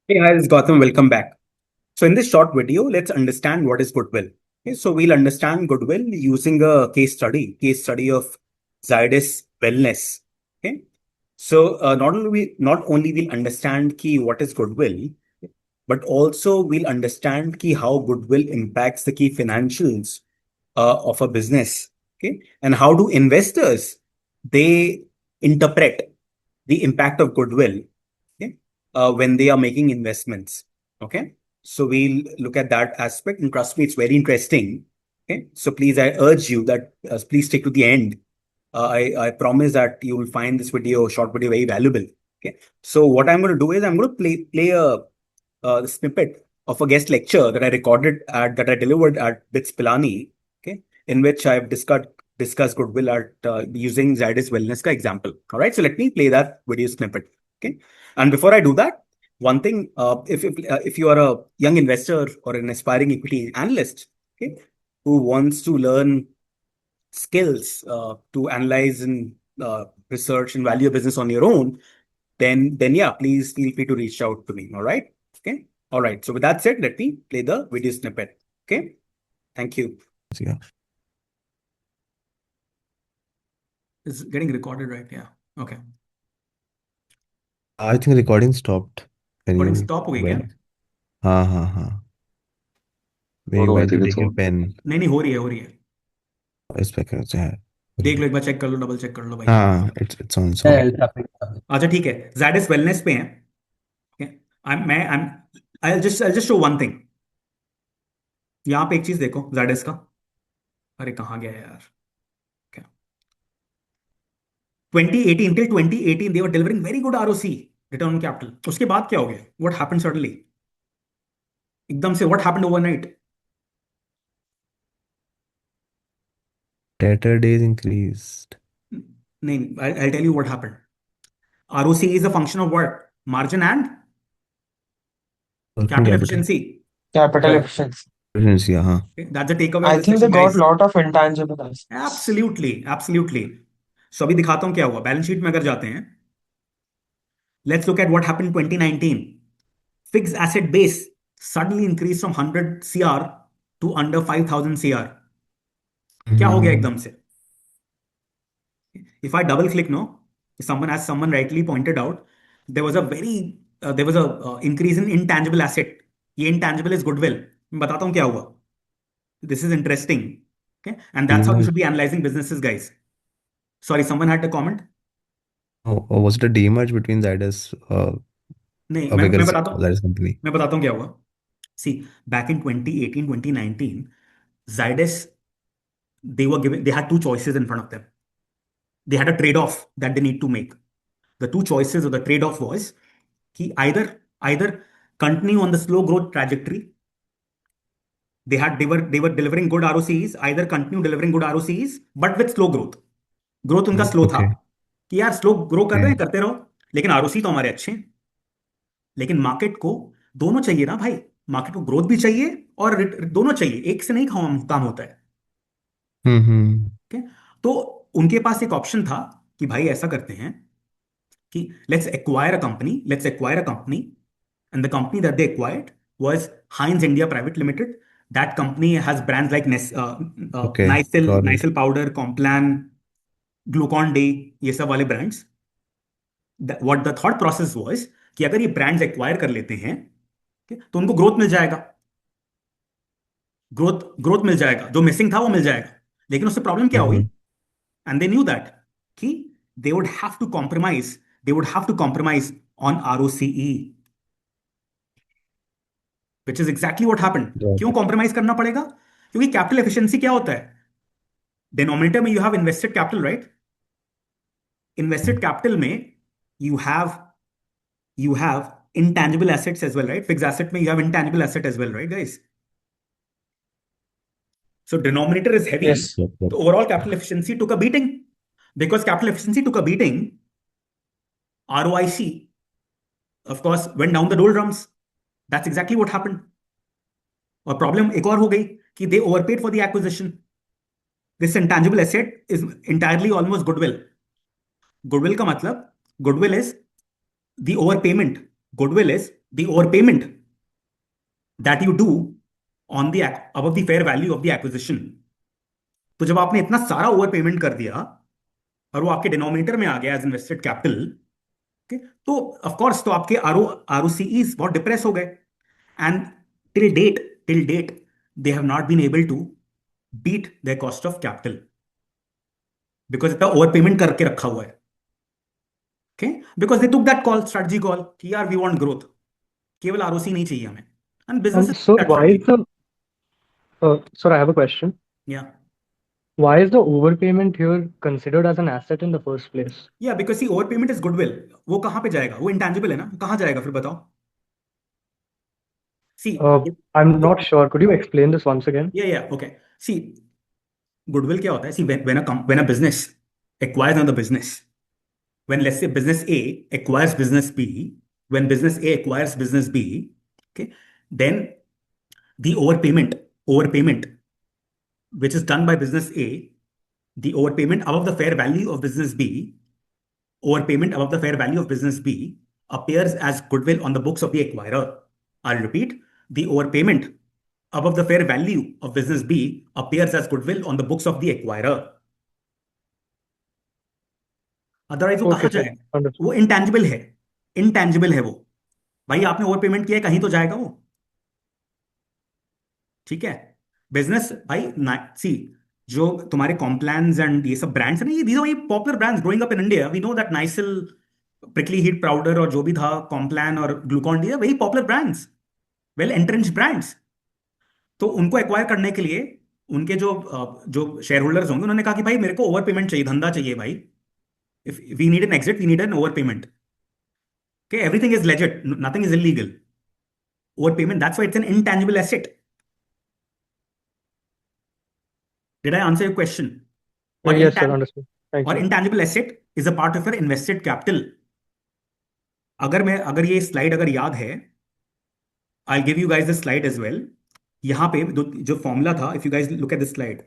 Hey, hi, this is Gautam. Welcome back. So, in this short video, let's understand what is Goodwill. Okay, so we'll understand Goodwill using a case study of Zydus Wellness. Okay, so not only we'll understand key what is Goodwill, but also we'll understand key how Goodwill impacts the key financials of a business. Okay, and how do investors they interpret the impact of Goodwill, okay, when they are making investments. Okay, so we'll look at that aspect, and trust me, it's very interesting. Okay, so please, I urge you that please stick to the end. I promise that you will find this short video, very valuable. Okay, so what I'm going to do is I'm going to play a snippet of a guest lecture that I delivered at BITS Pilani. Okay, in which I've discussed Goodwill at using Zydus Wellness ka example. All right, so let me play that video snippet. Okay, and before I do that, one thing, if you are a young investor or an aspiring equity analyst, okay, who wants to learn skills to analyze and research and value a business on your own, then yeah, please feel free to reach out to me. All right. Okay. All right. So with that said, let me play the video snippet. Okay. Thank you. Yeah. It's getting recorded, right? Yeah. Okay. I think recording stopped when Recording you stop हो गई क्या? went. हाँ. When और you हो रही went to थी take तो your pen. नहीं नहीं, हो रही है. इस पे कैसे है? देख लो, एक बार चेक कर लो, डबल चेक कर लो भाई. हाँ, it's on ओके. sound. अच्छा ठीक है, Zydus वेलनेस पे हैं. Okay. मैं I'll just show one thing. यहाँ पे एक चीज देखो Zydus का. अरे कहाँ गया यार? Okay. 2018 till 2018 they were delivering very good ROC, return on capital. उसके बाद क्या हो गया? What happened suddenly? एकदम से what happened overnight? Debtor days increased. नहीं, I'll tell you what happened. ROC is a function of what? Margin and Working capital capital. efficiency. capital Yeah. efficiency. Efficiency, हाँ. Okay? That's the takeaway of I the think they session, got guys. lot of intangible assets. Absolutely, absolutely. So अभी दिखाता हूँ क्या हुआ. Balance sheet में अगर जाते हैं, let's look at what happened in 2019. Fixed asset base suddenly increased from 100 CR to under 5,000 CR. क्या हो गया हम्म. एकदम से? If I double click, no, someone rightly pointed out, there was a increase in intangible asset. ये intangible is goodwill. मैं बताता हूँ क्या हुआ. This is interesting. Okay, and that's how you Demerge. should be analyzing businesses, guys. Sorry, someone had a comment. Or was it a demerge between Zydus, नहीं, a bigger मैं Zydus company? बताता हूँ क्या हुआ. See, back in 2018, 2019, Zydus, they had two choices in front of them. They had a trade-off that they need to make. The two choices or the trade-off was कि either continue on the slow growth trajectory. They were delivering good ROCs, either continue delivering good ROCs but with slow growth. Growth उनका slow था Okay. कि यार slow grow कर रहे हैं, Okay. करते रहो, लेकिन आरओसी तो हमारे अच्छे हैं. लेकिन मार्केट को दोनों चाहिए ना भाई. मार्केट को ग्रोथ भी चाहिए और दोनों चाहिए, एक से नहीं काम होता है. हम्म. ठीक है. तो उनके पास एक ऑप्शन था कि भाई ऐसा करते हैं कि let's acquire a company. And the company that they acquired was Heinz India Private Limited. That company has brands like Okay. Nycil, Got it. Nycil Powder, Complan, Glucon D, ये सब वाले brands. What the thought process was कि अगर ये brands acquire कर लेते हैं, okay, तो उनको ग्रोथ मिल जाएगा. ग्रोथ मिल जाएगा, जो मिसिंग था वो मिल जाएगा. लेकिन उससे प्रॉब्लम क्या हुई? Mm-hmm. And they knew that कि they would have to compromise they would have to compromise on ROCE, which is exactly what happened. Got क्यों it. कॉम्प्रोमाइज करना पड़ेगा? क्योंकि कैपिटल एफिशिएंसी क्या होता है? डिनोमिनेटर में you have invested capital, right? Invested capital में you have you have intangible assets as well, right? Fixed asset में you have intangible asset as well, right, guys? So denominator is heavy. Yes. Yep. The overall capital efficiency took a beating. Because capital efficiency took a beating, ROIC, of course, went down the doldrums. That's exactly what happened. और problem एक और हो गई कि they overpaid for the acquisition. This intangible asset is entirely almost goodwill. Goodwill का मतलब, goodwill is the over payment. Goodwill is the overpayment that you do on the above the fair value of the acquisition. तो जब आपने इतना सारा over payment कर दिया और वो आपके डिनोमिनेटर में आ गया एज इन्वेस्टेड कैपिटल, तो ऑफ कोर्स तो आपके आरओसीईज बहुत डिप्रेस हो गए, and till date they have not been able to beat their cost of capital because इतना ओवर पेमेंट करके रखा हुआ है. Okay, because they took that call, strategy call कि यार वी वांट ग्रोथ, केवल आरओसी नहीं चाहिए हमें, and business And so that why is strategy. the sir, I have a question. या Why is the overpayment here considered as an asset in the first place? या because see over payment is goodwill. वो कहां पे जाएगा? वो intangible है ना, कहां जाएगा फिर बताओ? सी I'm not sure. Could you explain this once again? या ओके, सी गुडविल क्या होता है? See when a business acquires another business, when let's say business A acquires business B, when business A acquires business B, okay, then the overpayment which is done by business A, the overpayment above the fair value of business B, overpayment above the fair value of business B appears as goodwill on the books of the acquirer. I'll repeat, the overpayment above the fair value of business B appears as goodwill on the books of the acquirer. Otherwise वो कहाँ Okay, sir. जाएगा? Understood. वो intangible है वो. भाई आपने over payment किया है, कहीं तो जाएगा वो. ठीक है, बिजनेस भाई सी, जो तुम्हारे कॉम्प्लान्स एंड ये सब ब्रांड्स है ना, ये these are popular brands growing up in India. We know that Nycil, prickly heat powder और जो भी था, कॉम्प्लान और ग्लूकॉन डी, वही popular brands, well entrenched brands. तो उनको एक्वायर करने के लिए उनके जो शेयर होल्डर्स होंगे, उन्होंने कहा कि भाई मेरे को ओवर पेमेंट चाहिए, धंधा चाहिए भाई. If we need an exit, we need an over payment. Okay, everything is legit, nothing is illegal. Overpayment, that's why it's an intangible asset. Did I answer your question? Or Yes, sir. Understood. Thank you. intangible asset is a part of your invested capital. अगर ये slide अगर याद है, I'll give you guys the slide as well. यहाँ पे जो formula था, if you guys look at this slide,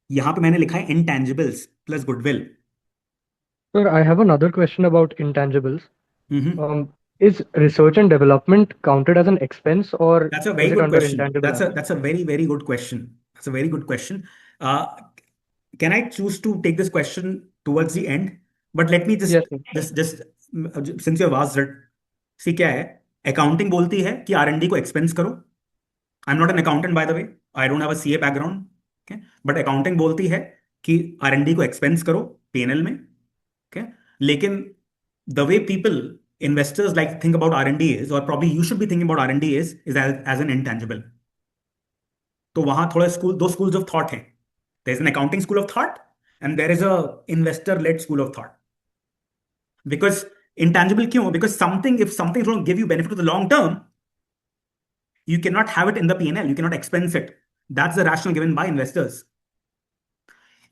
यहाँ पे मैंने लिखा है intangibles plus goodwill. Sir, I have another question about intangibles. Mhm. Is research and development counted as an expense, or That's a is very it good under question. intangible assets? That's a very, very good question. That's a very good question. Can I choose to take this question towards the end? But let me Yes, sir. just since you have asked it, see क्या है, accounting बोलती है कि R&D को expense करो. I'm not an accountant, by the way. I don't have a CA background. Okay? But accounting बोलती है कि R&D को expense करो P&L में. Okay? लेकिन the way people, investors like to think about R&D is, or probably you should be thinking about R&D is as an intangible. तो वहां थोड़ा दो schools of thought हैं. There's an accounting school of thought and there is a investor led school of thought. Because intangible क्यों? Because if something is going to give you benefit to the long term, you cannot have it in the P&L, you cannot expense it. That's the rationale given by investors.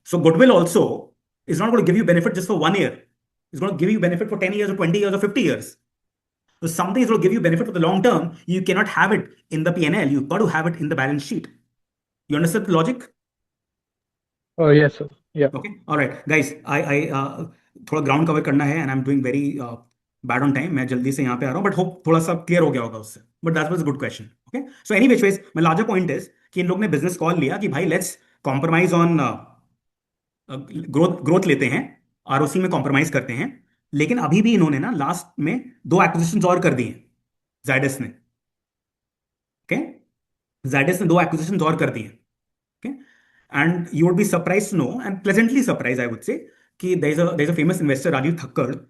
So goodwill also is not going to give you benefit just for 1 year. It's going to give you benefit for 10 years or 20 years or 50 years. So something is going to give you benefit for the long term. You cannot have it in the P&L. You've got to have it in the balance sheet. You understand the logic? Yes, sir. Yeah. Okay. All right, guys. I थोड़ा ground cover करना है and I am doing very bad on time. मैं जल्दी से यहाँ पे आ रहा हूँ, बट होप थोड़ा सा क्लियर हो गया होगा उससे. But that was a good question. Okay, so any which ways, my larger point is कि इन लोग ने बिजनेस कॉल लिया कि भाई लेट्स कॉम्प्रोमाइज ऑन ग्रोथ लेते हैं, आरओसी में कॉम्प्रोमाइज करते हैं. लेकिन अभी भी इन्होंने ना लास्ट में 2 एक्विजिशन और कर दिए जाइडस ने. ओके, जाइडस ने 2 एक्विजिशन और कर दिए. Okay, and you would be surprised to know, and pleasantly surprised I would say, कि there's a famous investor, Rajiv Thakkar,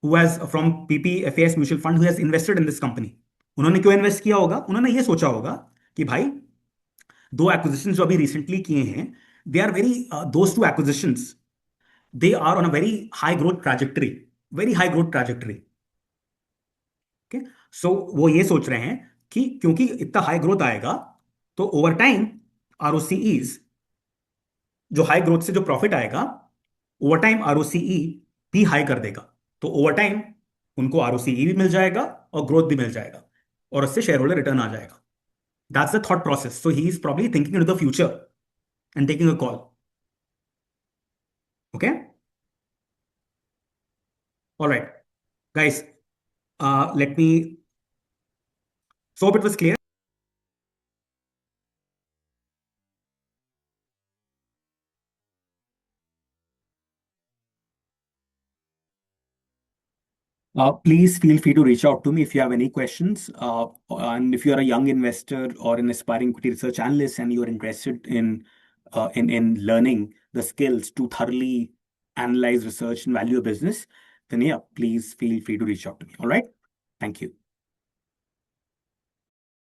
who has from PPFAS mutual fund, who has invested in this company. उन्होंने क्यों invest किया होगा? उन्होंने ये सोचा होगा कि भाई 2 एक्विजिशंस जो अभी रिसेंटली किए हैं, they are very, those 2 acquisitions, they are on a very high growth trajectory, very high growth trajectory. Okay, so वो ये सोच रहे हैं कि क्योंकि इतना हाई ग्रोथ आएगा तो ओवर टाइम आरओसीईज, जो हाई ग्रोथ से जो प्रॉफिट आएगा, ओवर टाइम आरओसीई भी हाई कर देगा. तो ओवर टाइम उनको आरओसीई भी मिल जाएगा और ग्रोथ भी मिल जाएगा और उससे शेयर होल्डर रिटर्न आ जाएगा. That's the thought process. So he is probably thinking into the future and taking a call. Okay, alright guys, let me So hope it was clear. Please feel free to reach out to me if you have any questions. And if you're a young investor or an aspiring equity research analyst and you're interested in learning the skills to thoroughly analyze research and value a business, then yeah, please feel free to reach out to me. All right. Thank you.